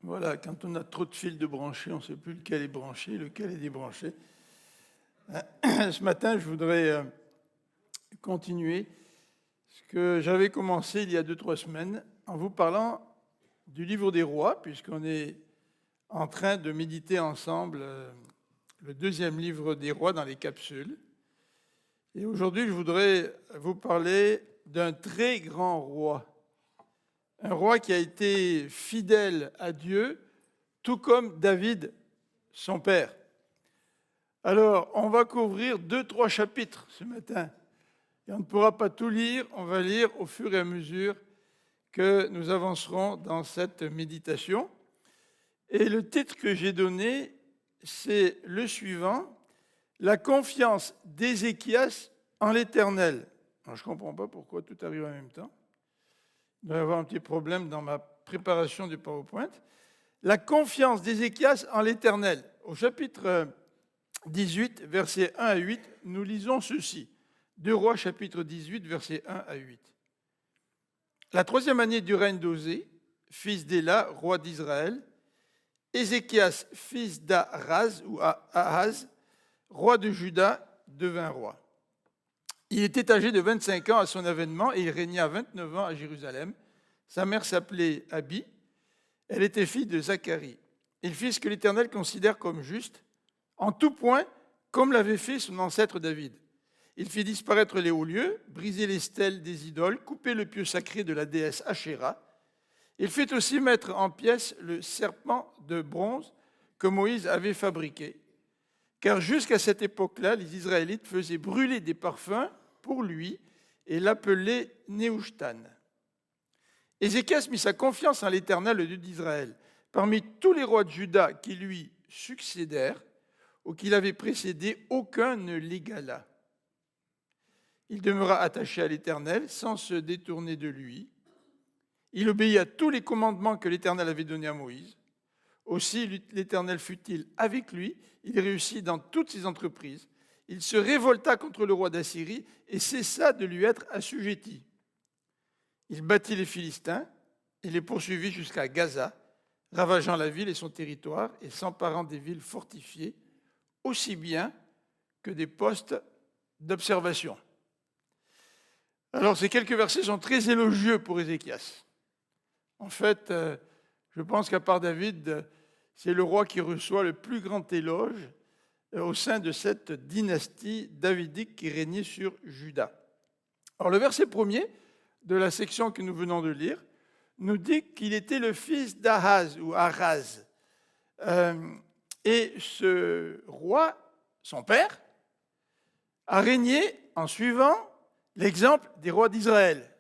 Voilà, quand on a trop de fils de branchés, on ne sait plus lequel est branché, lequel est débranché. Ce matin, je voudrais continuer ce que j'avais commencé il y a 2-3 semaines en vous parlant du livre des rois, puisqu'on est en train de méditer ensemble le deuxième livre des rois dans les capsules. Et aujourd'hui, je voudrais vous parler d'un très grand roi. Un roi qui a été fidèle à Dieu, tout comme David, son père. Alors, on va couvrir 2-3 chapitres ce matin. Et on ne pourra pas tout lire, on va lire au fur et à mesure que nous avancerons dans cette méditation. Et le titre que j'ai donné, c'est le suivant, la confiance d'Ézéchias en l'Éternel. Alors, je ne comprends pas pourquoi tout arrive en même temps. Il doit y avoir un petit problème dans ma préparation du PowerPoint. La confiance d'Ézéchias en l'Éternel. Au chapitre 18, versets 1 à 8, nous lisons ceci. 2 Rois, chapitre 18, versets 1 à 8. La troisième année du règne d'Osée, fils d'Éla, roi d'Israël, Ézéchias, fils d'Ahaz, ou Ahaz, roi de Juda, devint roi. Il était âgé de 25 ans à son avènement et il régna 29 ans à Jérusalem. Sa mère s'appelait Abi. Elle était fille de Zacharie. Il fit ce que l'Éternel considère comme juste, en tout point, comme l'avait fait son ancêtre David. Il fit disparaître les hauts lieux, briser les stèles des idoles, couper le pieu sacré de la déesse Ashéra. Il fit aussi mettre en pièces le serpent de bronze que Moïse avait fabriqué. Car jusqu'à cette époque-là, les Israélites faisaient brûler des parfums pour lui et l'appelaient Néhushtan. Ézéchias mit sa confiance en l'Éternel, le Dieu d'Israël. Parmi tous les rois de Juda qui lui succédèrent ou qui l'avaient précédé, aucun ne l'égala. Il demeura attaché à l'Éternel sans se détourner de lui. Il obéit à tous les commandements que l'Éternel avait donnés à Moïse. Aussi, l'Éternel fut-il avec lui. Il réussit dans toutes ses entreprises. Il se révolta contre le roi d'Assyrie et cessa de lui être assujetti. Il battit les Philistins et les poursuivit jusqu'à Gaza, ravageant la ville et son territoire et s'emparant des villes fortifiées, aussi bien que des postes d'observation. Alors, ces quelques versets sont très élogieux pour Ézéchias. En fait, je pense qu'à part David, c'est le roi qui reçoit le plus grand éloge au sein de cette dynastie davidique qui régnait sur Juda. Alors, le verset premier de la section que nous venons de lire nous dit qu'il était le fils d'Ahaz ou Araz. Et ce roi, son père, a régné en suivant l'exemple des rois d'Israël.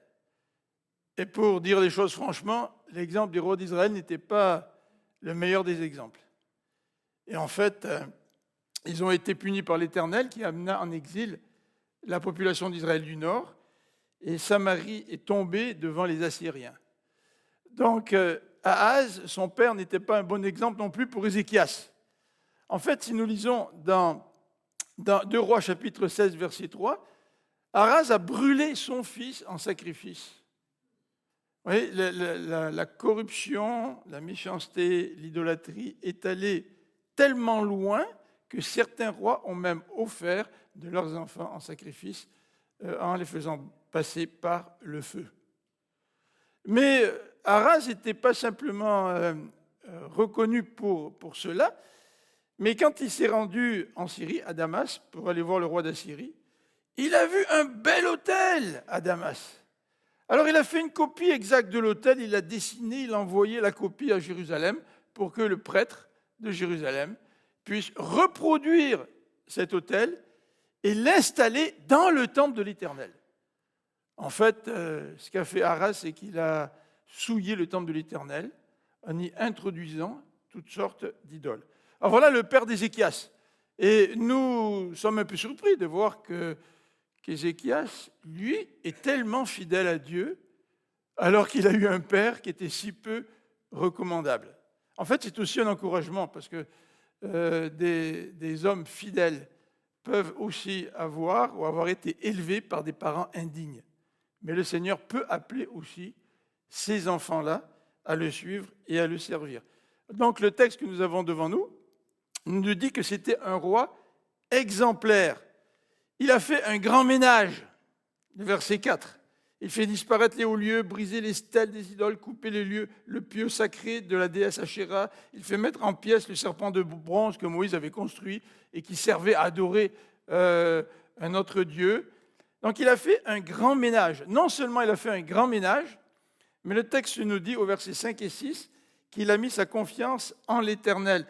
Et pour dire les choses franchement, l'exemple des rois d'Israël n'était pas le meilleur des exemples. Et en fait, ils ont été punis par l'Éternel qui amena en exil la population d'Israël du Nord, et Samarie est tombée devant les Assyriens. Donc, Ahaz, son père, n'était pas un bon exemple non plus pour Ézéchias. En fait, si nous lisons dans 2 Rois chapitre 16, verset 3, Ahaz a brûlé son fils en sacrifice. Vous voyez, la corruption, la méchanceté, l'idolâtrie est allée tellement loin que certains rois ont même offert de leurs enfants en sacrifice en les faisant passer par le feu. Mais Ahaz n'était pas simplement reconnu pour cela, mais quand il s'est rendu en Syrie, à Damas, pour aller voir le roi d'Assyrie, il a vu un bel autel à Damas. Alors il a fait une copie exacte de l'autel, il l'a dessiné, il a envoyé la copie à Jérusalem pour que le prêtre de Jérusalem puisse reproduire cet autel et l'installer dans le temple de l'Éternel. En fait, ce qu'a fait Ahaz, c'est qu'il a souillé le temple de l'Éternel en y introduisant toutes sortes d'idoles. Alors voilà le père d'Ézéchias. Et nous sommes un peu surpris de voir qu'Ézéchias, lui, est tellement fidèle à Dieu, alors qu'il a eu un père qui était si peu recommandable. En fait, c'est aussi un encouragement, parce que des hommes fidèles peuvent aussi avoir été élevés par des parents indignes. Mais le Seigneur peut appeler aussi ces enfants-là à le suivre et à le servir. Donc le texte que nous avons devant nous nous dit que c'était un roi exemplaire. Il a fait un grand ménage, le verset 4. Il fait disparaître les hauts lieux, briser les stèles des idoles, couper les lieux, le pieu sacré de la déesse Ashéra. Il fait mettre en pièces le serpent de bronze que Moïse avait construit et qui servait à adorer un autre Dieu. Donc il a fait un grand ménage. Non seulement il a fait un grand ménage, mais le texte nous dit au verset 5 et 6 qu'il a mis sa confiance en l'Éternel.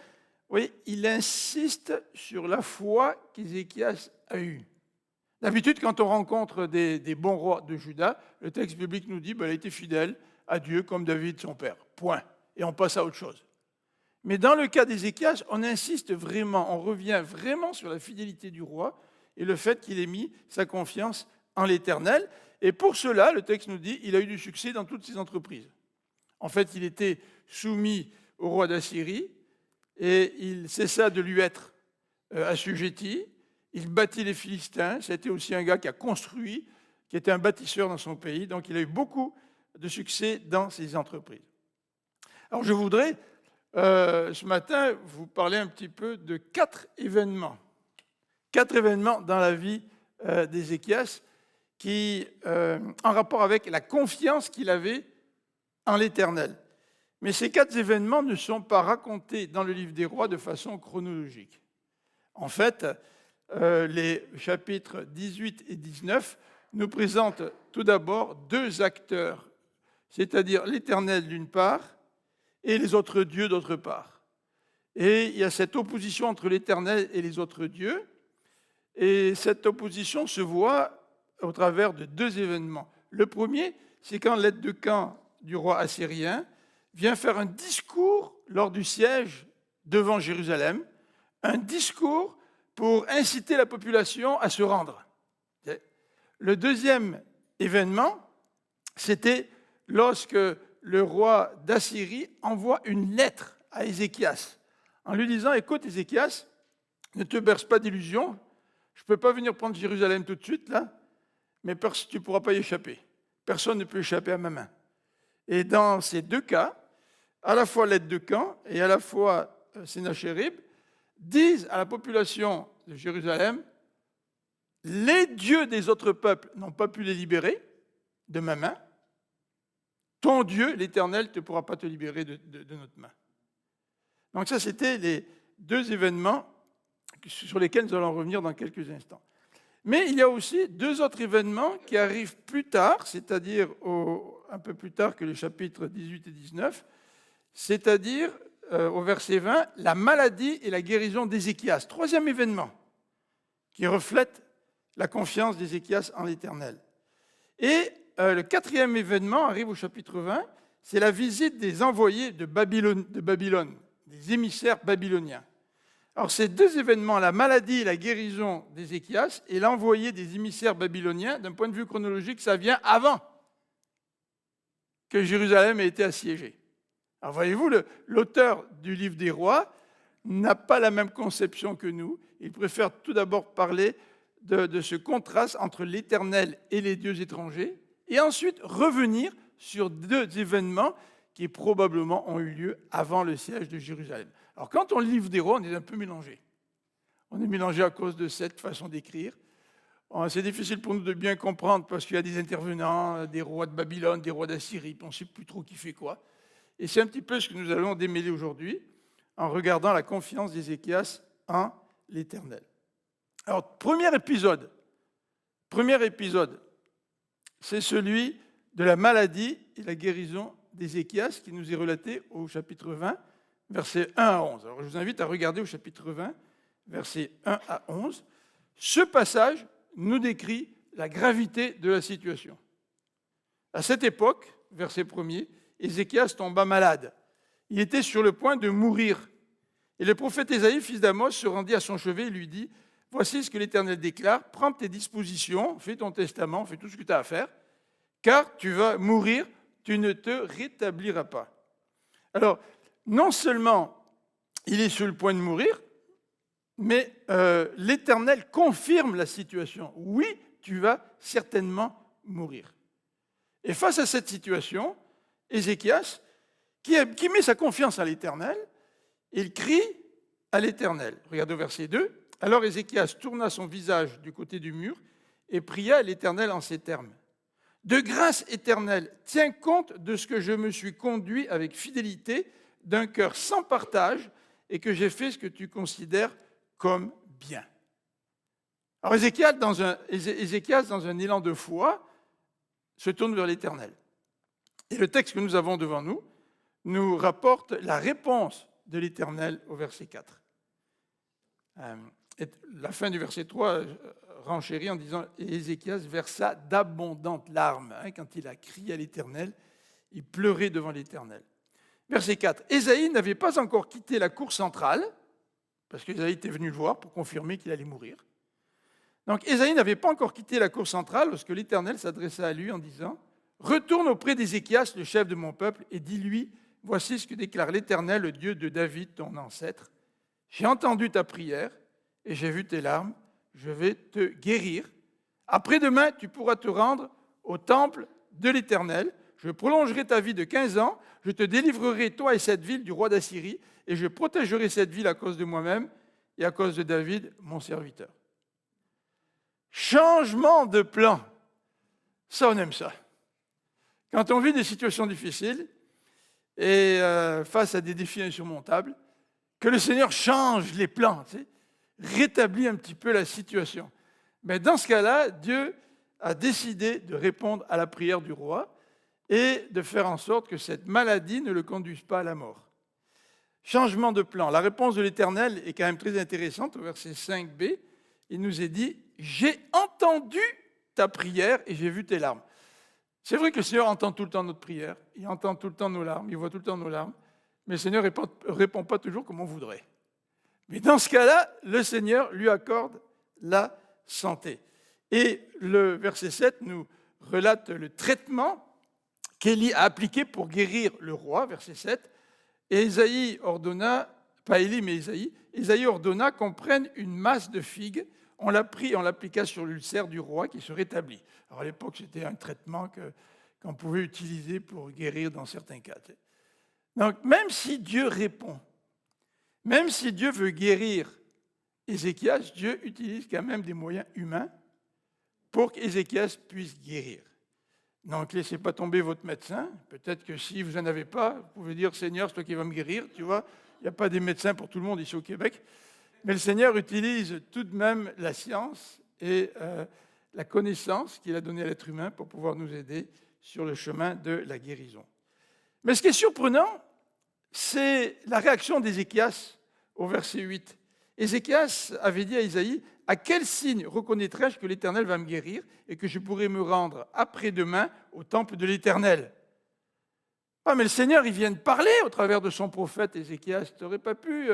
Vous voyez, il insiste sur la foi qu'Ézéchias a eue. D'habitude, quand on rencontre des bons rois de Juda, le texte biblique nous dit qu'il a été fidèle à Dieu comme David, son père. Point. Et on passe à autre chose. Mais dans le cas d'Ézéchias, on insiste vraiment, on revient vraiment sur la fidélité du roi et le fait qu'il ait mis sa confiance en l'Éternel. Et pour cela, le texte nous dit qu'il a eu du succès dans toutes ses entreprises. En fait, il était soumis au roi d'Assyrie et il cessa de lui être assujetti. Il bâtit les Philistins. C'était aussi un gars qui a construit, qui était un bâtisseur dans son pays. Donc, il a eu beaucoup de succès dans ses entreprises. Alors, je voudrais, ce matin, vous parler un petit peu de 4 événements. 4 événements dans la vie d'Ézéchias qui, en rapport avec la confiance qu'il avait en l'Éternel. Mais ces 4 événements ne sont pas racontés dans le livre des rois de façon chronologique. En fait, les chapitres 18 et 19 nous présentent tout d'abord 2 acteurs, c'est-à-dire l'Éternel d'une part et les autres dieux d'autre part. Et il y a cette opposition entre l'Éternel et les autres dieux, et cette opposition se voit au travers de 2 événements. Le premier, c'est quand l'aide de camp du roi assyrien vient faire un discours lors du siège devant Jérusalem, un discours pour inciter la population à se rendre. Le deuxième événement, c'était lorsque le roi d'Assyrie envoie une lettre à Ézéchias en lui disant « Écoute Ézéchias, ne te berce pas d'illusions, je ne peux pas venir prendre Jérusalem tout de suite, là, mais tu ne pourras pas y échapper. Personne ne peut échapper à ma main. » Et dans ces 2 cas, à la fois l'aide de camp et à la fois Sénachérib disent à la population de Jérusalem, les dieux des autres peuples n'ont pas pu les libérer de ma main, ton Dieu, l'Éternel, ne pourra pas te libérer de notre main. Donc ça, c'était les 2 événements sur lesquels nous allons revenir dans quelques instants. Mais il y a aussi 2 autres événements qui arrivent plus tard, c'est-à-dire un peu plus tard que les chapitres 18 et 19, c'est-à-dire au verset 20, la maladie et la guérison d'Ézéchias. 3e événement qui reflète la confiance d'Ézéchias en l'Éternel. Et le 4e événement arrive au chapitre 20, c'est la visite des envoyés de Babylone, des émissaires babyloniens. Alors ces 2 événements, la maladie et la guérison d'Ézéchias et l'envoyé des émissaires babyloniens, d'un point de vue chronologique, ça vient avant que Jérusalem ait été assiégée. Alors voyez-vous, l'auteur du livre des rois n'a pas la même conception que nous. Il préfère tout d'abord parler de ce contraste entre l'Éternel et les dieux étrangers, et ensuite revenir sur 2 événements qui probablement ont eu lieu avant le siège de Jérusalem. Alors quand on lit le livre des rois, on est un peu mélangé. On est mélangé à cause de cette façon d'écrire. C'est difficile pour nous de bien comprendre parce qu'il y a des intervenants, des rois de Babylone, des rois d'Assyrie, on ne sait plus trop qui fait quoi. Et c'est un petit peu ce que nous allons démêler aujourd'hui en regardant la confiance d'Ézéchias en l'Éternel. Alors, premier épisode, c'est celui de la maladie et la guérison d'Ézéchias qui nous est relaté au chapitre 20, versets 1 à 11. Alors, je vous invite à regarder au chapitre 20, versets 1 à 11. Ce passage nous décrit la gravité de la situation. À cette époque, verset 1er, Ézéchias tomba malade. Il était sur le point de mourir. Et le prophète Ésaïe, fils d'Amos, se rendit à son chevet et lui dit « Voici ce que l'Éternel déclare, prends tes dispositions, fais ton testament, fais tout ce que tu as à faire, car tu vas mourir, tu ne te rétabliras pas. » Alors, non seulement il est sur le point de mourir, mais l'Éternel confirme la situation. Oui, tu vas certainement mourir. Et face à cette situation, Ézéchias, qui met sa confiance à l'Éternel, il crie à l'Éternel. Regardez au verset 2. Alors Ézéchias tourna son visage du côté du mur et pria à l'Éternel en ces termes. De grâce éternelle, tiens compte de ce que je me suis conduit avec fidélité, d'un cœur sans partage, et que j'ai fait ce que tu considères comme bien. Alors Ézéchias, dans un élan de foi, se tourne vers l'Éternel. Et le texte que nous avons devant nous nous rapporte la réponse de l'Éternel au verset 4. Et la fin du verset 3 renchérit en disant « Et Ézéchias versa d'abondantes larmes. » Quand il a crié à l'Éternel, il pleurait devant l'Éternel. Verset 4. Ésaïe n'avait pas encore quitté la cour centrale, parce qu'Ésaïe était venu le voir pour confirmer qu'il allait mourir. Donc Ésaïe n'avait pas encore quitté la cour centrale lorsque l'Éternel s'adressa à lui en disant « Retourne auprès d'Ézéchias, le chef de mon peuple, et dis-lui, voici ce que déclare l'Éternel, le Dieu de David, ton ancêtre. J'ai entendu ta prière et j'ai vu tes larmes, je vais te guérir. Après-demain, tu pourras te rendre au temple de l'Éternel. Je prolongerai ta vie de 15 ans, je te délivrerai, toi et cette ville, du roi d'Assyrie, et je protégerai cette ville à cause de moi-même et à cause de David, mon serviteur. » Changement de plan. Ça, on aime ça. Quand on vit des situations difficiles et face à des défis insurmontables, que le Seigneur change les plans, rétablit un petit peu la situation. Mais dans ce cas-là, Dieu a décidé de répondre à la prière du roi et de faire en sorte que cette maladie ne le conduise pas à la mort. Changement de plan. La réponse de l'Éternel est quand même très intéressante. Au verset 5b, il nous est dit « J'ai entendu ta prière et j'ai vu tes larmes. » C'est vrai que le Seigneur entend tout le temps notre prière, il entend tout le temps nos larmes, il voit tout le temps nos larmes, mais le Seigneur ne répond pas toujours comme on voudrait. Mais dans ce cas-là, le Seigneur lui accorde la santé. Et le verset 7 nous relate le traitement qu'Élie a appliqué pour guérir le roi, verset 7. Et Ésaïe ordonna, pas Élie mais Ésaïe ordonna qu'on prenne une masse de figues, on l'a pris et on l'appliqua sur l'ulcère du roi qui se rétablit. Alors à l'époque, c'était un traitement qu'on pouvait utiliser pour guérir dans certains cas. Donc même si Dieu répond, même si Dieu veut guérir Ézéchias, Dieu utilise quand même des moyens humains pour qu'Ézéchias puisse guérir. Donc, ne laissez pas tomber votre médecin. Peut-être que si vous n'en avez pas, vous pouvez dire « Seigneur, c'est toi qui vas me guérir ». Tu vois, il n'y a pas des médecins pour tout le monde ici au Québec. Mais le Seigneur utilise tout de même la science et la connaissance qu'il a donnée à l'être humain pour pouvoir nous aider sur le chemin de la guérison. Mais ce qui est surprenant, c'est la réaction d'Ézéchias au verset 8. Ézéchias avait dit à Isaïe « À quel signe reconnaîtrai-je que l'Éternel va me guérir et que je pourrai me rendre après-demain au temple de l'Éternel ?» Ah, mais le Seigneur, il vient de parler au travers de son prophète Ézéchias. Tu n'aurais pas pu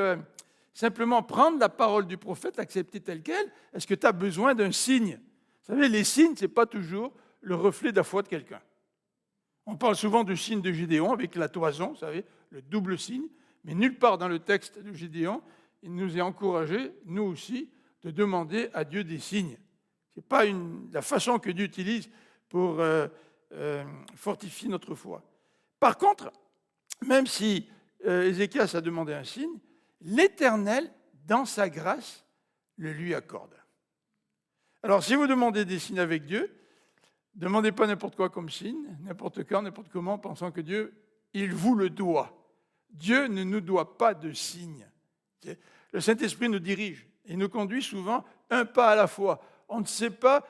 simplement prendre la parole du prophète, l'accepter telle qu'elle? Est-ce que tu as besoin d'un signe? Vous savez, les signes, ce n'est pas toujours le reflet de la foi de quelqu'un. On parle souvent du signe de Gédéon avec la toison, vous savez, le double signe, mais nulle part dans le texte de Gédéon, il nous est encouragé, nous aussi, de demander à Dieu des signes. Ce n'est pas la façon que Dieu utilise pour fortifier notre foi. Par contre, même si Ézéchias a demandé un signe, l'Éternel, dans sa grâce, le lui accorde. Alors, si vous demandez des signes avec Dieu, ne demandez pas n'importe quoi comme signe, n'importe quand, n'importe comment, pensant que Dieu, il vous le doit. Dieu ne nous doit pas de signes. Le Saint-Esprit nous dirige et nous conduit souvent un pas à la fois. On ne sait pas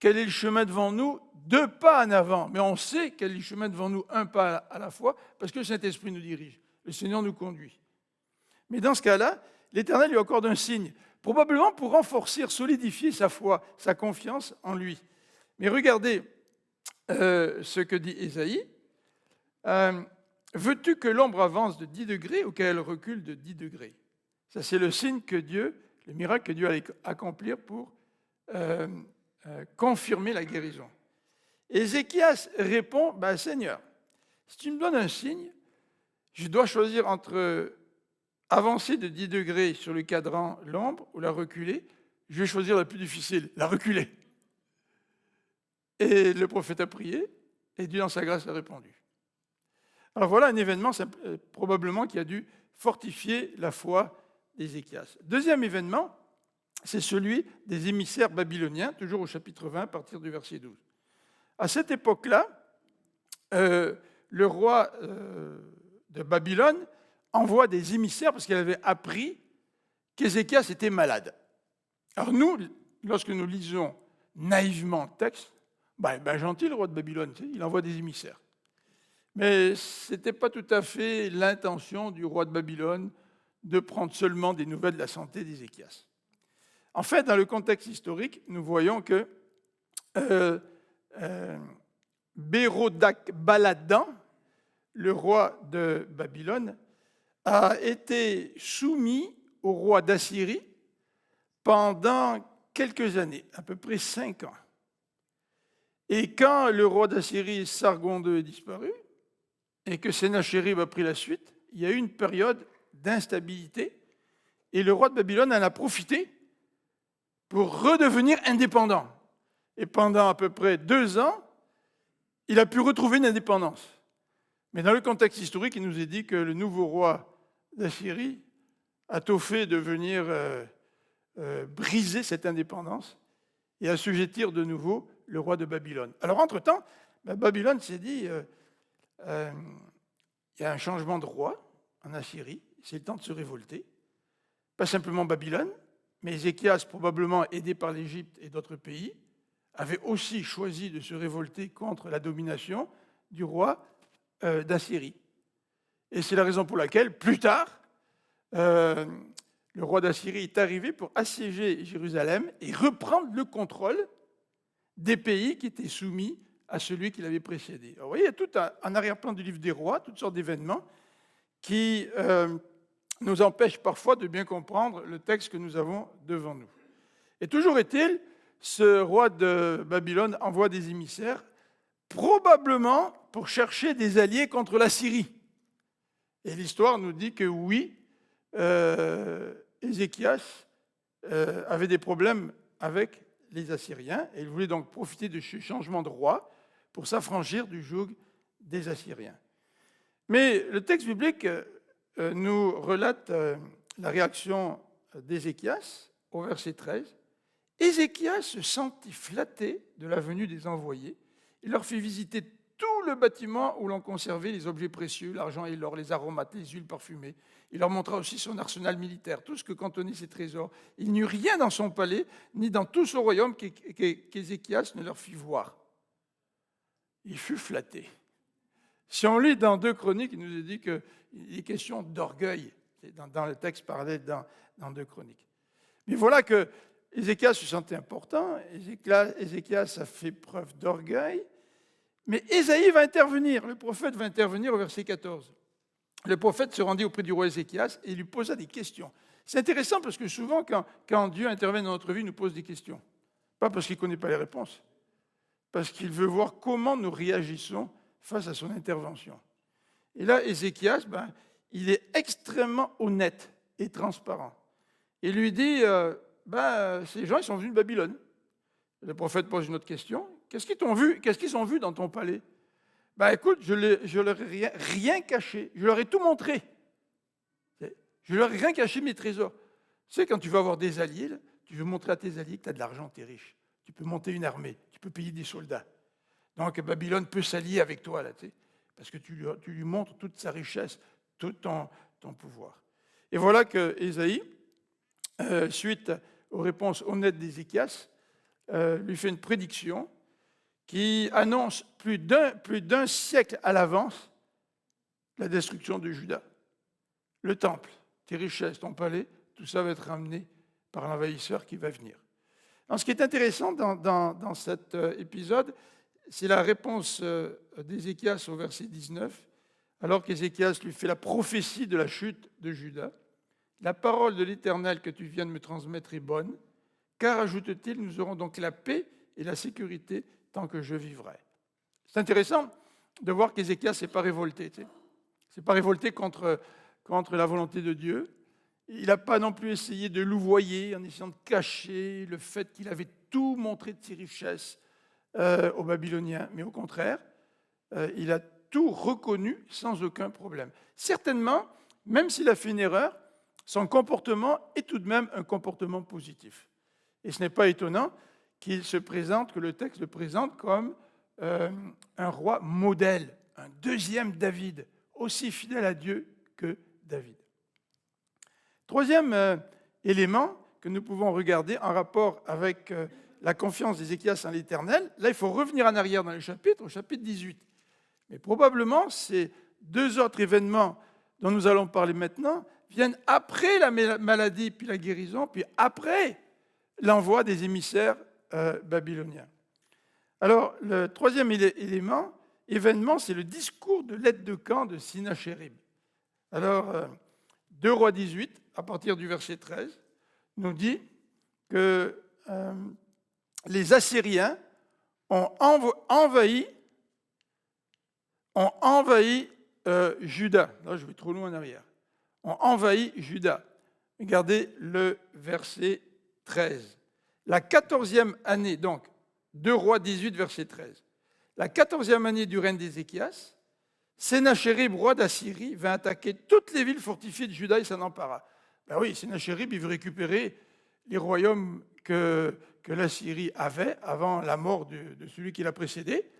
quel est le chemin devant nous, 2 pas en avant, mais on sait quel est le chemin devant nous, un pas à la fois, parce que le Saint-Esprit nous dirige. Le Seigneur nous conduit. Mais dans ce cas-là, l'Éternel lui accorde un signe, probablement pour renforcer, solidifier sa foi, sa confiance en lui. Mais regardez ce que dit Ésaïe. Veux-tu que l'ombre avance de 10 degrés ou qu'elle recule de 10 degrés? Ça, c'est le signe que Dieu, le miracle que Dieu allait accomplir pour confirmer la guérison. Ézéchias répond, Seigneur, si tu me donnes un signe, je dois choisir entre avancer de 10 degrés sur le cadran l'ombre ou la reculer. Je vais choisir la plus difficile, la reculer. Et le prophète a prié, et Dieu, dans sa grâce, a répondu. Alors voilà un événement probablement qui a dû fortifier la foi d'Ézéchias. Deuxième événement, c'est celui des émissaires babyloniens, toujours au chapitre 20, à partir du verset 12. À cette époque-là, le roi de Babylone envoie des émissaires parce qu'il avait appris qu'Ézéchias était malade. Alors nous, lorsque nous lisons naïvement le texte, gentil le roi de Babylone, il envoie des émissaires. Mais ce n'était pas tout à fait l'intention du roi de Babylone de prendre seulement des nouvelles de la santé d'Ézéchias. En fait, dans le contexte historique, nous voyons que Bérodak Baladan, le roi de Babylone, a été soumis au roi d'Assyrie pendant quelques années, à peu près 5 ans. Et quand le roi d'Assyrie, Sargon II, est disparu, et que Sennachérib a pris la suite, il y a eu une période d'instabilité, et le roi de Babylone en a profité pour redevenir indépendant. Et pendant à peu près 2 ans, il a pu retrouver une indépendance. Mais dans le contexte historique, il nous est dit que le nouveau roi d'Assyrie a tout fait de venir briser cette indépendance et assujettir de nouveau le roi de Babylone. Alors, entre-temps, Babylone s'est dit, il y a un changement de roi en Assyrie, c'est le temps de se révolter. Pas simplement Babylone, mais Ézéchias, probablement aidé par l'Égypte et d'autres pays, avait aussi choisi de se révolter contre la domination du roi d'Assyrie. Et c'est la raison pour laquelle, plus tard, le roi d'Assyrie est arrivé pour assiéger Jérusalem et reprendre le contrôle des pays qui étaient soumis à celui qui l'avait précédé. Alors, vous voyez, il y a tout en arrière-plan du livre des rois, toutes sortes d'événements qui nous empêchent parfois de bien comprendre le texte que nous avons devant nous. Et toujours est-il, ce roi de Babylone envoie des émissaires, probablement pour chercher des alliés contre la Syrie. Et l'histoire nous dit que oui, Ézéchias avait des problèmes avec les Assyriens, et il voulait donc profiter de ce changement de roi pour s'affranchir du joug des Assyriens. Mais le texte biblique nous relate la réaction d'Ézéchias au verset 13. Ézéchias se sentit flatté de la venue des envoyés. Il leur fit visiter tout le bâtiment où l'on conservait les objets précieux, l'argent et l'or, les aromates, les huiles parfumées. Il leur montra aussi son arsenal militaire, tout ce que contenaient ses trésors. Il n'y eut rien dans son palais, ni dans tout son royaume qu'Ézéchias ne leur fit voir. Il fut flatté. Si on lit dans 2 Chroniques, il nous est dit qu'il est question d'orgueil. Dans le texte parlé dans 2 Chroniques. Mais voilà que Ézéchias se sentait important, Ézéchias a fait preuve d'orgueil, mais Ésaïe va intervenir, le prophète va intervenir au verset 14. Le prophète se rendit auprès du roi Ézéchias et lui posa des questions. C'est intéressant parce que souvent, quand Dieu intervient dans notre vie, il nous pose des questions. Pas parce qu'il ne connaît pas les réponses, parce qu'il veut voir comment nous réagissons face à son intervention. Et là, Ézéchias, il est extrêmement honnête et transparent. Il lui dit, ces gens, ils sont venus de Babylone. Le prophète pose une autre question. Qu'est-ce qu'ils ont vu dans ton palais? Écoute, je leur ai rien caché. Je leur ai tout montré. Je leur ai rien caché, mes trésors. Tu sais, quand tu veux avoir des alliés, là, tu veux montrer à tes alliés que tu as de l'argent, tu es riche. Tu peux monter une armée, tu peux payer des soldats. Donc Babylone peut s'allier avec toi, là, tu sais, parce que tu lui montres toute sa richesse, tout ton pouvoir. Et voilà que Ésaïe, suite aux réponses honnêtes d'Ézéchias, lui fait une prédiction qui annonce plus d'un siècle à l'avance la destruction de Juda. Le temple, tes richesses, ton palais, tout ça va être ramené par l'envahisseur qui va venir. Alors, ce qui est intéressant dans cet épisode, c'est la réponse d'Ézéchias au verset 19, alors qu'Ézéchias lui fait la prophétie de la chute de Juda. La parole de l'Éternel que tu viens de me transmettre est bonne, car, ajoute-t-il, nous aurons donc la paix et la sécurité tant que je vivrai. C'est intéressant de voir qu'Ézéchias ne s'est pas révolté. Il ne s'est pas révolté contre la volonté de Dieu. Il n'a pas non plus essayé de louvoyer en essayant de cacher le fait qu'il avait tout montré de ses richesses aux Babyloniens. Mais au contraire, il a tout reconnu sans aucun problème. Certainement, même s'il a fait une erreur, son comportement est tout de même un comportement positif. Et ce n'est pas étonnant que le texte le présente comme un roi modèle, un deuxième David, aussi fidèle à Dieu que David. Troisième élément que nous pouvons regarder en rapport avec la confiance d'Ézéchias en l'Éternel, là il faut revenir en arrière dans le chapitre, au chapitre 18. Mais probablement ces deux autres événements dont nous allons parler maintenant viennent après la maladie puis la guérison, puis après l'envoi des émissaires babyloniens. Alors, le troisième événement, c'est le discours de l'aide de camp de Sennachérib. Alors, 2 Rois 18, à partir du verset 13, nous dit que les Assyriens ont envahi Juda. Là, je vais trop loin en arrière. Ont envahi Juda. Regardez le verset 13. La 14e année, donc, 2 Rois 18, verset 13. La 14e année du règne d'Ézéchias, Sennachérib, roi d'Assyrie, vint attaquer toutes les villes fortifiées de Juda et s'en empara. Ben oui, Sennachérib, il veut récupérer les royaumes que l'Assyrie avait avant la mort de celui qui l'a précédé.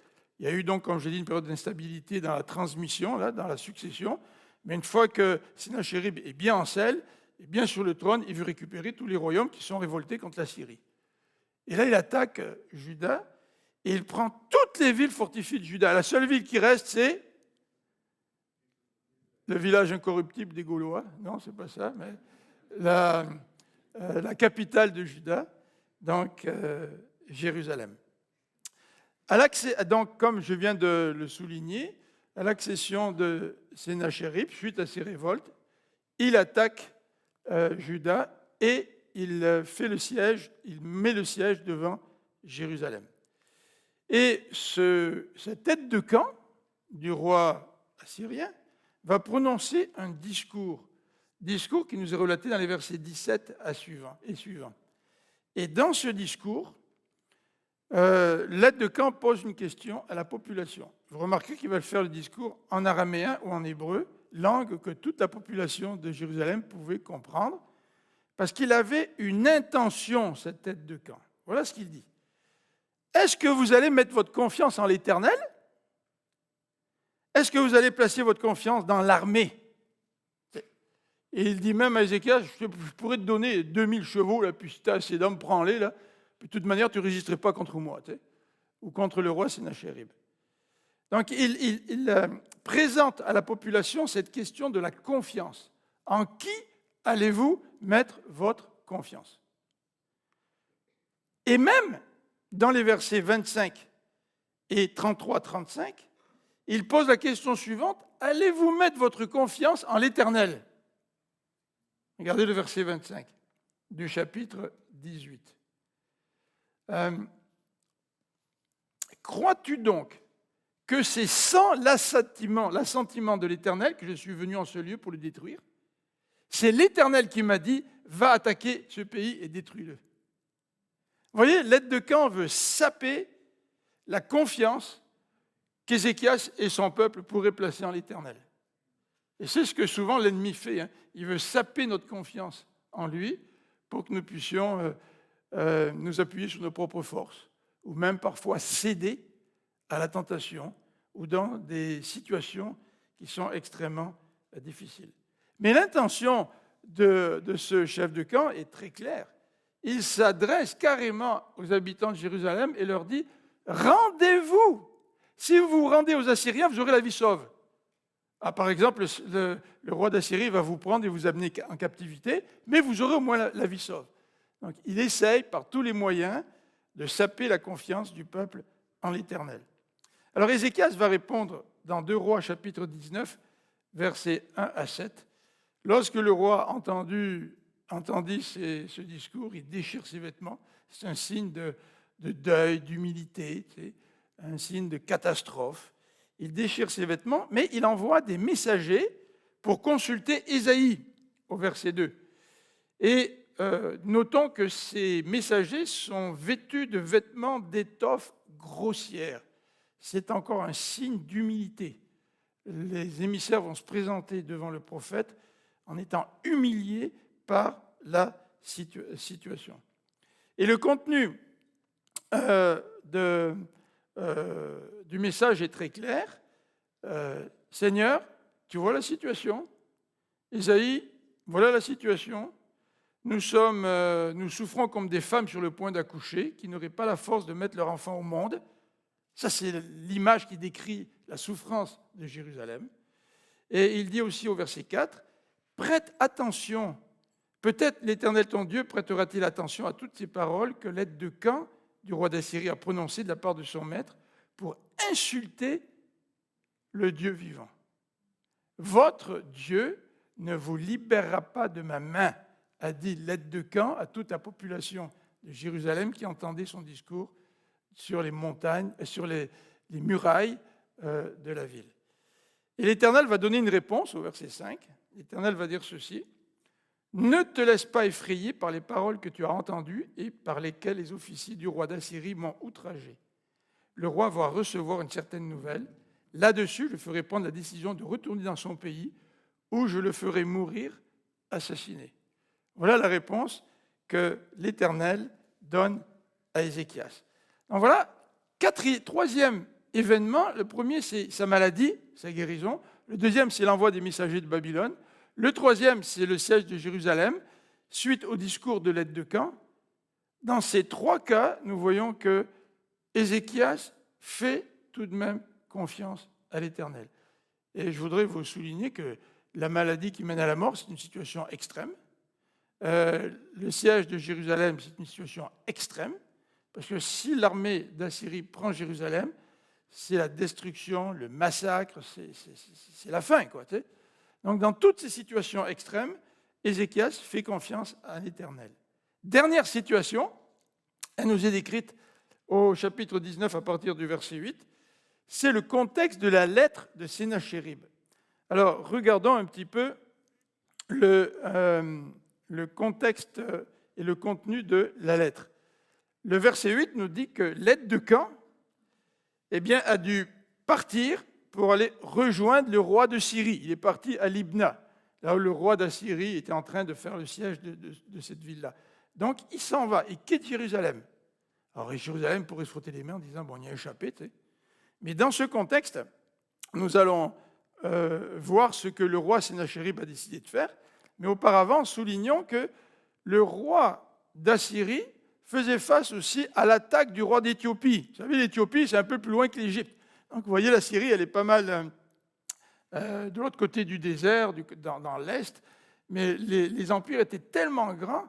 Il y a eu donc, comme je l'ai dit, une période d'instabilité dans la transmission, là, dans la succession. Mais une fois que Sennachérib est bien en selle, est bien sur le trône, il veut récupérer tous les royaumes qui sont révoltés contre la Syrie. Et là, il attaque Juda et il prend toutes les villes fortifiées de Juda. La seule ville qui reste, c'est le village incorruptible des Gaulois. Non, c'est pas ça, mais la capitale de Juda, donc Jérusalem. Donc, comme je viens de le souligner, à l'accession de Sennachérib, suite à ses révoltes, il attaque Juda et il met le siège devant Jérusalem. Et cette tête de camp du roi assyrien va prononcer un discours qui nous est relaté dans les versets 17 et suivants. Et dans ce discours, l'aide de camp pose une question à la population. Vous remarquez qu'il va faire le discours en araméen ou en hébreu, langue que toute la population de Jérusalem pouvait comprendre, parce qu'il avait une intention, cette tête de camp. Voilà ce qu'il dit. Est-ce que vous allez mettre votre confiance en l'Éternel? Est-ce que vous allez placer votre confiance dans l'armée? Et il dit même à Ézéchias, je pourrais te donner 2000 chevaux, là, puis si tu as assez d'hommes, prends-les, là. Puis de toute manière, tu ne résisterais pas contre moi, ou contre le roi Sennachérib. Donc, il présente à la population cette question de la confiance. En qui allez-vous mettre votre confiance? Et même dans les versets 25 et 33-35, il pose la question suivante, allez-vous mettre votre confiance en l'Éternel? Regardez le verset 25 du chapitre 18. Crois-tu donc que c'est sans l'assentiment de l'Éternel que je suis venu en ce lieu pour le détruire? C'est l'Éternel qui m'a dit, va attaquer ce pays et détruis-le. Vous voyez, l'aide de camp veut saper la confiance qu'Ézéchias et son peuple pourraient placer en l'Éternel. Et c'est ce que souvent l'ennemi fait. Hein. Il veut saper notre confiance en lui pour que nous puissions nous appuyer sur nos propres forces, ou même parfois céder à la tentation, ou dans des situations qui sont extrêmement difficiles. Mais l'intention de ce chef de camp est très claire. Il s'adresse carrément aux habitants de Jérusalem et leur dit « Rendez-vous! Si vous vous rendez aux Assyriens, vous aurez la vie sauve. » Par exemple, le roi d'Assyrie va vous prendre et vous amener en captivité, mais vous aurez au moins la vie sauve. Donc, il essaye par tous les moyens de saper la confiance du peuple en l'Éternel. Alors, Ézéchias va répondre dans 2 Rois, chapitre 19, versets 1 à 7. Lorsque le roi entendit ce discours, il déchire ses vêtements. C'est un signe de deuil, d'humilité, un signe de catastrophe. Il déchire ses vêtements, mais il envoie des messagers pour consulter Ésaïe, au verset 2. Et notons que ces messagers sont vêtus de vêtements d'étoffe grossière. C'est encore un signe d'humilité. les émissaires vont se présenter devant le prophète en étant humiliés par la situation. Et le contenu du message est très clair. Seigneur, tu vois la situation. Isaïe, voilà la situation. Nous souffrons comme des femmes sur le point d'accoucher, qui n'auraient pas la force de mettre leur enfant au monde. Ça, c'est l'image qui décrit la souffrance de Jérusalem. Et il dit aussi au verset 4, « Prête attention, peut-être l'Éternel ton Dieu prêtera-t-il attention à toutes ces paroles que l'aide de camp du roi d'Assyrie a prononcées de la part de son maître pour insulter le Dieu vivant. Votre Dieu ne vous libérera pas de ma main, a dit l'aide de camp à toute la population de Jérusalem qui entendait son discours sur les montagnes, sur les murailles de la ville. Et l'Éternel va donner une réponse au verset 5. L'Éternel va dire ceci, « Ne te laisse pas effrayer par les paroles que tu as entendues et par lesquelles les officiers du roi d'Assyrie m'ont outragé. Le roi va recevoir une certaine nouvelle. Là-dessus, je ferai prendre la décision de retourner dans son pays où je le ferai mourir, assassiné. » Voilà la réponse que l'Éternel donne à Ézéchias. Donc voilà, troisième événement. Le premier, c'est sa maladie, sa guérison. Le deuxième, c'est l'envoi des messagers de Babylone. Le troisième, c'est le siège de Jérusalem, suite au discours de l'aide de camp. Dans ces trois cas, nous voyons que Ézéchias fait tout de même confiance à l'Éternel. Et je voudrais vous souligner que la maladie qui mène à la mort, c'est une situation extrême. Le siège de Jérusalem, c'est une situation extrême, parce que si l'armée d'Assyrie prend Jérusalem, c'est la destruction, le massacre, c'est la fin, quoi. Tu sais. Donc, dans toutes ces situations extrêmes, Ézéchias fait confiance à l'Éternel. Dernière situation, elle nous est décrite au chapitre 19 à partir du verset 8, c'est le contexte de la lettre de Sennachérib. Alors, regardons un petit peu le contexte et le contenu de la lettre. Le verset 8 nous dit que l'aide de camp a dû partir pour aller rejoindre le roi de Syrie. Il est parti à Libna, là où le roi d'Assyrie était en train de faire le siège de cette ville-là. Donc, il s'en va, il quitte Jérusalem. Alors, Jérusalem pourrait se frotter les mains en disant, bon, on y a échappé, tu sais. Mais dans ce contexte, nous allons voir ce que le roi Sennachérib a décidé de faire. Mais auparavant, soulignons que le roi d'Assyrie faisait face aussi à l'attaque du roi d'Éthiopie. Vous savez, l'Éthiopie, c'est un peu plus loin que l'Égypte. Donc, vous voyez, la Syrie, elle est pas mal de l'autre côté du désert, dans l'Est. Mais les empires étaient tellement grands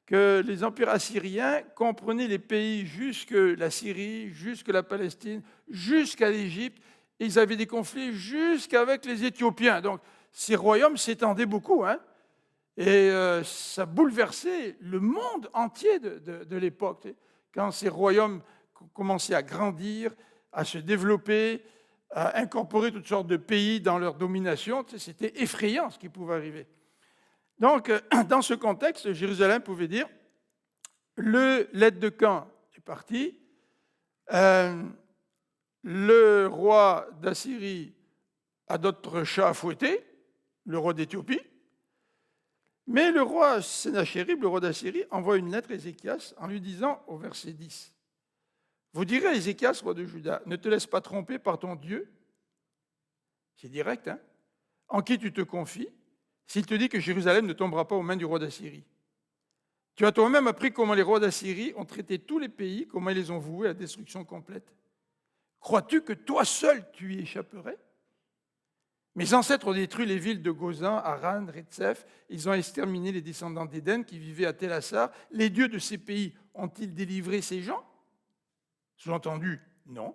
que les empires assyriens comprenaient les pays jusque la Syrie, jusque la Palestine, jusqu'à l'Égypte. Et ils avaient des conflits jusqu'avec les Éthiopiens. Donc, ces royaumes s'étendaient beaucoup, hein. Et ça bouleversait le monde entier de l'époque. Quand ces royaumes commençaient à grandir, à se développer, à incorporer toutes sortes de pays dans leur domination, c'était effrayant ce qui pouvait arriver. Donc, dans ce contexte, Jérusalem pouvait dire, l'aide de camp est parti, le roi d'Assyrie a d'autres chats à fouetter, le roi d'Éthiopie, mais le roi Sennachérib, le roi d'Assyrie, envoie une lettre à Ézéchias en lui disant au verset 10, « Vous direz à Ézéchias, roi de Juda, ne te laisse pas tromper par ton Dieu, c'est direct, hein, en qui tu te confies, s'il te dit que Jérusalem ne tombera pas aux mains du roi d'Assyrie. Tu as toi-même appris comment les rois d'Assyrie ont traité tous les pays, comment ils les ont voués à la destruction complète. Crois-tu que toi seul tu y échapperais ? Mes ancêtres ont détruit les villes de Gozan, Haran, Retsef. Ils ont exterminé les descendants d'Éden qui vivaient à Tel-Assar. Les dieux de ces pays ont-ils délivré ces gens ? Sous-entendu, non.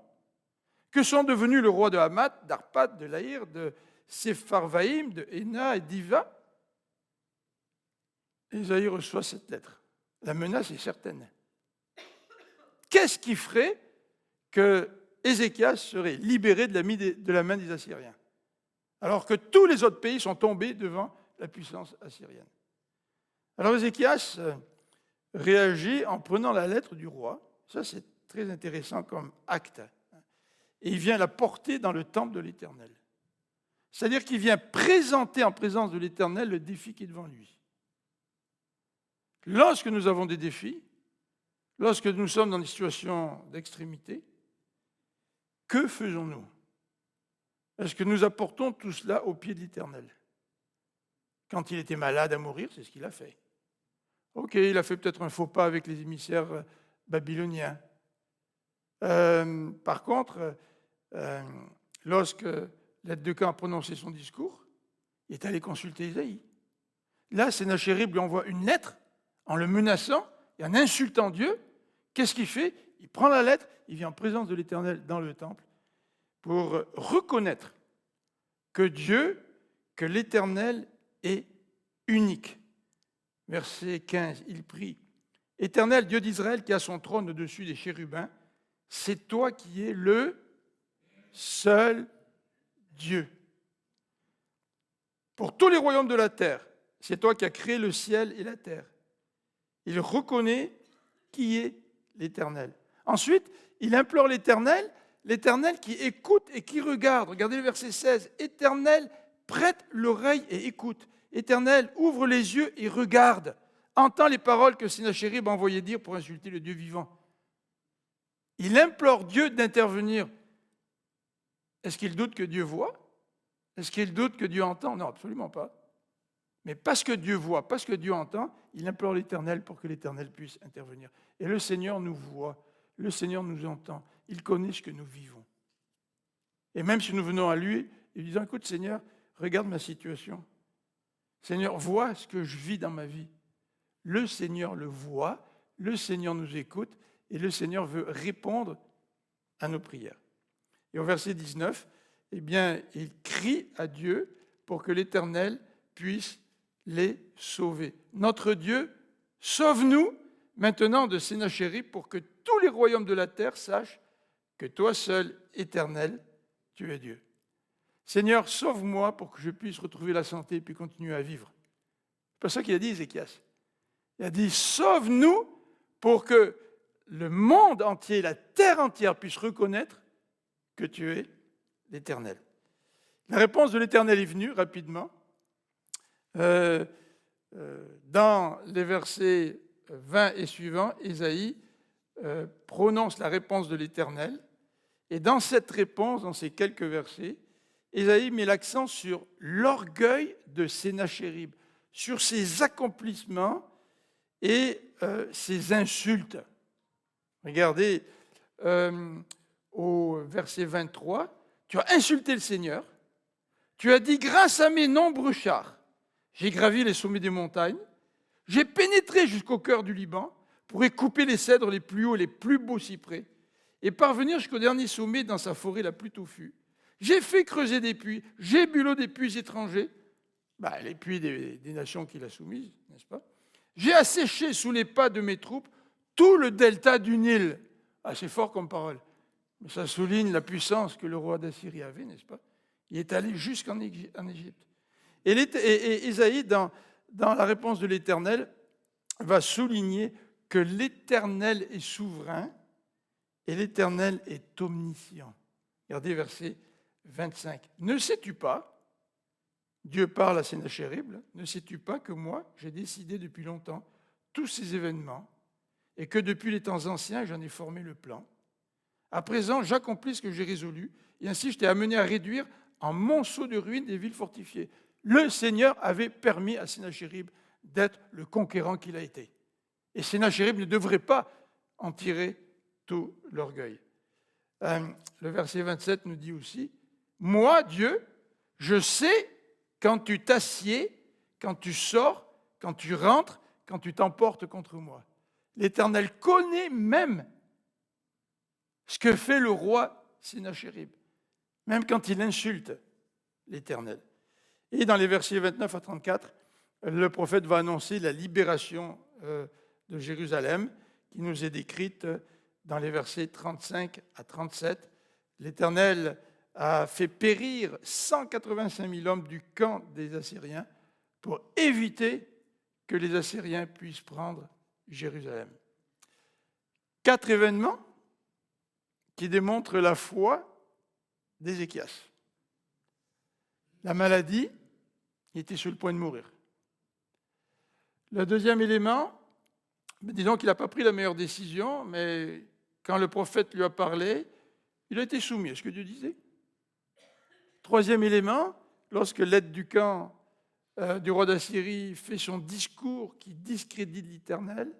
Que sont devenus le roi de Hamath, d'Arpad, de Laïr, de Sepharvaïm, de Héna et d'Iva ? Ésaïe reçoit cette lettre. La menace est certaine. Qu'est-ce qui ferait que Ézéchias serait libéré de la main des Assyriens, alors que tous les autres pays sont tombés devant la puissance assyrienne? Alors Ézéchias réagit en prenant la lettre du roi. Ça, c'est très intéressant comme acte. Et il vient la porter dans le temple de l'Éternel. C'est-à-dire qu'il vient présenter en présence de l'Éternel le défi qui est devant lui. Lorsque nous avons des défis, lorsque nous sommes dans des situations d'extrémité, que faisons-nous? Est-ce que nous apportons tout cela au pied de l'Éternel? Quand il était malade à mourir, c'est ce qu'il a fait. Ok, il a fait peut-être un faux pas avec les émissaires babyloniens. Par contre, lorsque l'aide de camp a prononcé son discours, il est allé consulter Isaïe. Là, Sennachérib lui envoie une lettre en le menaçant et en insultant Dieu. Qu'est-ce qu'il fait? Il prend la lettre, il vient en présence de l'Éternel dans le temple pour reconnaître que Dieu, que l'Éternel est unique. Verset 15, il prie. Éternel, Dieu d'Israël qui a son trône au-dessus des chérubins, c'est toi qui es le seul Dieu. Pour tous les royaumes de la terre, c'est toi qui as créé le ciel et la terre. Il reconnaît qui est l'Éternel. Ensuite, il implore l'Éternel, l'Éternel qui écoute et qui regarde. Regardez le verset 16. Éternel, prête l'oreille et écoute. Éternel, ouvre les yeux et regarde. Entends les paroles que Sennachérib a envoyé dire pour insulter le Dieu vivant. Il implore Dieu d'intervenir. Est-ce qu'il doute que Dieu voit? Est-ce qu'il doute que Dieu entend? Non, absolument pas. Mais parce que Dieu voit, parce que Dieu entend, il implore l'Éternel pour que l'Éternel puisse intervenir. Et le Seigneur nous voit, le Seigneur nous entend, il connaît ce que nous vivons. Et même si nous venons à lui, et lui disons, écoute Seigneur, regarde ma situation. Seigneur, vois ce que je vis dans ma vie. Le Seigneur le voit, le Seigneur nous écoute, et le Seigneur veut répondre à nos prières. Et au verset 19, eh bien, il crie à Dieu pour que l'Éternel puisse les sauver. Notre Dieu, sauve-nous maintenant de Sennachérib pour que tous les royaumes de la terre sachent que toi seul, Éternel, tu es Dieu. Seigneur, sauve-moi pour que je puisse retrouver la santé et puis continuer à vivre. C'est pas ça qu'il a dit, Ézéchias. Il a dit, sauve-nous pour que le monde entier, la terre entière puisse reconnaître que tu es l'Éternel. La réponse de l'Éternel est venue rapidement. Dans les versets 20 et suivants, Ésaïe prononce la réponse de l'Éternel. Et dans cette réponse, dans ces quelques versets, Ésaïe met l'accent sur l'orgueil de Sennachérib, sur ses accomplissements et ses insultes. Regardez au verset 23, « Tu as insulté le Seigneur, tu as dit, grâce à mes nombreux chars, j'ai gravi les sommets des montagnes, j'ai pénétré jusqu'au cœur du Liban pour y couper les cèdres les plus hauts, les plus beaux cyprès, et parvenir jusqu'au dernier sommet dans sa forêt la plus touffue. J'ai fait creuser des puits, j'ai bu l'eau des puits étrangers, les puits des nations qu'il a soumises, n'est-ce pas? J'ai asséché sous les pas de mes troupes tout le delta du Nil. » C'est fort comme parole, mais ça souligne la puissance que le roi d'Assyrie avait, n'est-ce pas? Il est allé jusqu'en Égypte. Et Ésaïe, dans la réponse de l'Éternel, va souligner que l'Éternel est souverain et l'Éternel est omniscient. Regardez verset 25. « Ne sais-tu pas, Dieu parle à Sennachérib, ne sais-tu pas que moi, j'ai décidé depuis longtemps tous ces événements et que depuis les temps anciens, j'en ai formé le plan. À présent, j'accomplis ce que j'ai résolu et ainsi je t'ai amené à réduire en monceau de ruines des villes fortifiées. » Le Seigneur avait permis à Sennachérib d'être le conquérant qu'il a été. Et Sennachérib ne devrait pas en tirer tout l'orgueil. Le verset 27 nous dit aussi, « Moi, Dieu, je sais quand tu t'assieds, quand tu sors, quand tu rentres, quand tu t'emportes contre moi. » L'Éternel connaît même ce que fait le roi Sennachérib, même quand il insulte l'Éternel. Et dans les versets 29 à 34, le prophète va annoncer la libération de Jérusalem, qui nous est décrite dans les versets 35 à 37. L'Éternel a fait périr 185 000 hommes du camp des Assyriens pour éviter que les Assyriens puissent prendre Jérusalem. 4 événements qui démontrent la foi d'Ézéchias. la maladie, il était sur le point de mourir. Le deuxième élément, disons qu'il n'a pas pris la meilleure décision, mais quand le prophète lui a parlé, il a été soumis à ce que Dieu disait. Troisième élément, lorsque l'aide du camp du roi d'Assyrie fait son discours qui discrédite l'Éternel,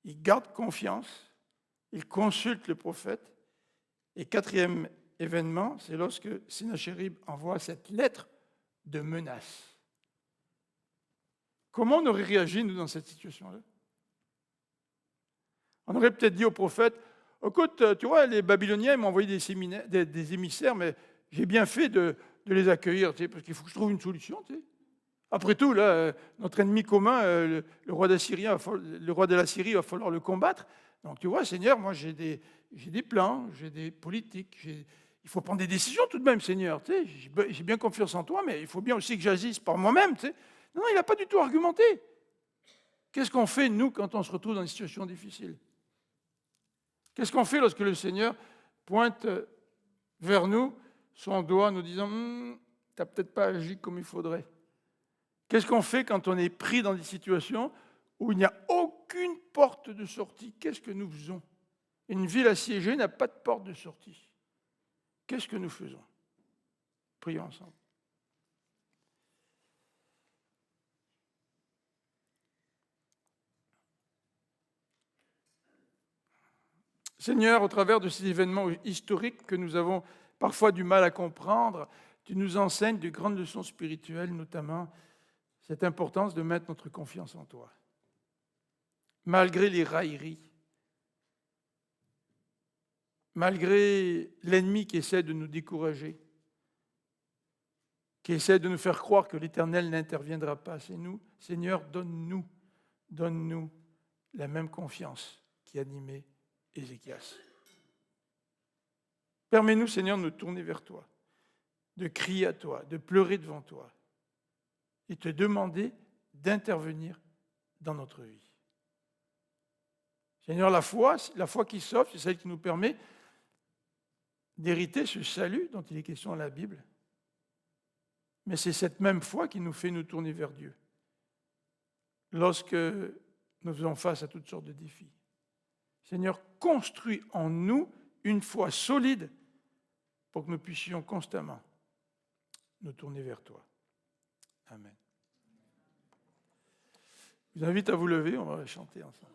il garde confiance, il consulte le prophète. Et quatrième événement, c'est lorsque Sennachérib envoie cette lettre de menace. Comment on aurait réagi, nous, dans cette situation-là? On aurait peut-être dit au prophète, écoute, tu vois, les Babyloniens m'ont envoyé des émissaires, mais j'ai bien fait de les accueillir, tu sais, parce qu'il faut que je trouve une solution. Tu sais. Après tout, là, notre ennemi commun, le roi de la Syrie, va falloir le combattre. Donc tu vois, Seigneur, moi j'ai des plans, j'ai des politiques, il faut prendre des décisions tout de même, Seigneur. Tu sais, j'ai bien confiance en toi, mais il faut bien aussi que j'agisse par moi-même. Tu sais. Non, il n'a pas du tout argumenté. Qu'est-ce qu'on fait, nous, quand on se retrouve dans une situation difficile? Qu'est-ce qu'on fait lorsque le Seigneur pointe vers nous son doigt, nous disant tu n'as peut-être pas agi comme il faudrait? Qu'est-ce qu'on fait quand on est pris dans des situations où il n'y a aucune porte de sortie? Qu'est-ce que nous faisons? Une ville assiégée n'a pas de porte de sortie. Qu'est-ce que nous faisons? Prions ensemble. Seigneur, au travers de ces événements historiques que nous avons parfois du mal à comprendre, tu nous enseignes de grandes leçons spirituelles, notamment cette importance de mettre notre confiance en toi. Malgré les railleries, malgré l'ennemi qui essaie de nous décourager, qui essaie de nous faire croire que l'Éternel n'interviendra pas, c'est nous. Seigneur, donne-nous la même confiance qui animait Ézéchias. Permets-nous, Seigneur, de nous tourner vers toi, de crier à toi, de pleurer devant toi et te demander d'intervenir dans notre vie. Seigneur, la foi qui sauve, c'est celle qui nous permet d'hériter ce salut dont il est question dans la Bible. Mais c'est cette même foi qui nous fait nous tourner vers Dieu lorsque nous faisons face à toutes sortes de défis. Seigneur, construis en nous une foi solide pour que nous puissions constamment nous tourner vers toi. Amen. Je vous invite à vous lever, on va chanter ensemble.